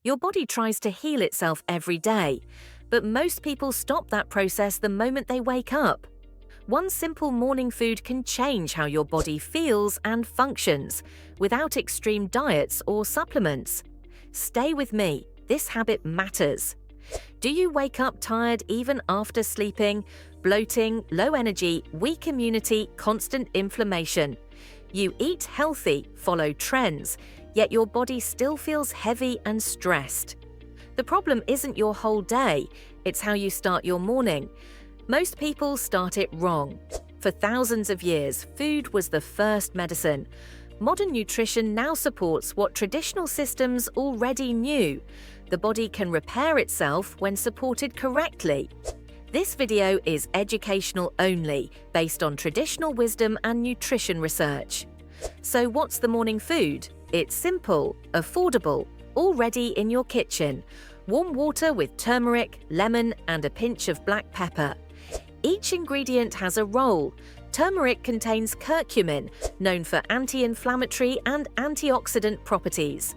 Your body tries to heal itself every day, but most people stop that process the moment they wake up. One simple morning food can change how your body feels and functions, without extreme diets or supplements. Stay with me, this habit matters. Do you wake up tired even after sleeping? Bloating, low energy, weak immunity, constant inflammation. You eat healthy, follow trends, yet your body still feels heavy and stressed. The problem isn't your whole day, it's how you start your morning. Most people start it wrong. For thousands of years, food was the first medicine. Modern nutrition now supports what traditional systems already knew. The body can repair itself when supported correctly. This video is educational only, based on traditional wisdom and nutrition research. So what's the morning food? It's simple, affordable, already in your kitchen. Warm water with turmeric, lemon, and a pinch of black pepper. Each ingredient has a role. Turmeric contains curcumin, known for anti-inflammatory and antioxidant properties.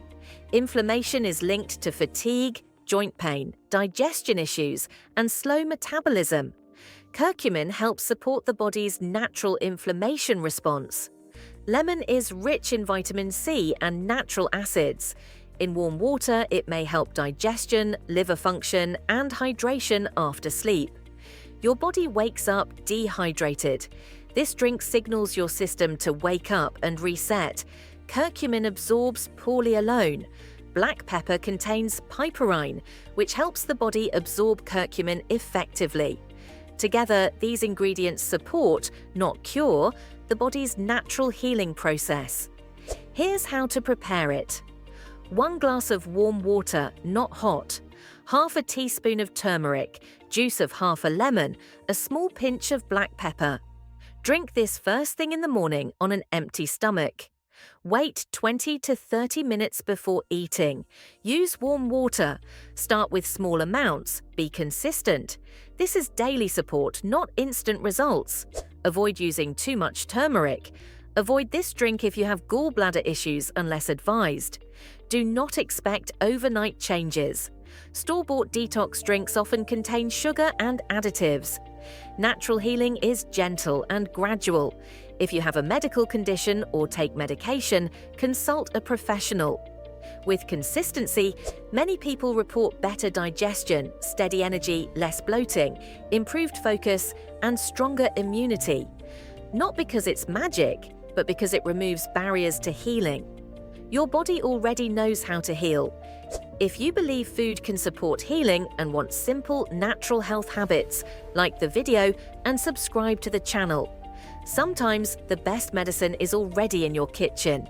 Inflammation is linked to fatigue, joint pain, digestion issues, and slow metabolism. Curcumin helps support the body's natural inflammation response. Lemon is rich in vitamin C and natural acids. In warm water, it may help digestion, liver function, and hydration after sleep. Your body wakes up dehydrated. This drink signals your system to wake up and reset. Curcumin absorbs poorly alone. Black pepper contains piperine, which helps the body absorb curcumin effectively. Together, these ingredients support, not cure, the body's natural healing process. Here's how to prepare it. 1 glass of warm water, not hot. Half a teaspoon of turmeric, juice of half a lemon, a small pinch of black pepper. Drink this first thing in the morning on an empty stomach. Wait 20 to 30 minutes before eating. Use warm water. Start with small amounts. Be consistent. This is daily support, not instant results. Avoid using too much turmeric. Avoid this drink if you have gallbladder issues unless advised. Do not expect overnight changes. Store-bought detox drinks often contain sugar and additives. Natural healing is gentle and gradual. If you have a medical condition or take medication, consult a professional. With consistency, many people report better digestion, steady energy, less bloating, improved focus, and stronger immunity. Not because it's magic, but because it removes barriers to healing. Your body already knows how to heal. If you believe food can support healing and want simple, natural health habits, like the video and subscribe to the channel. Sometimes the best medicine is already in your kitchen.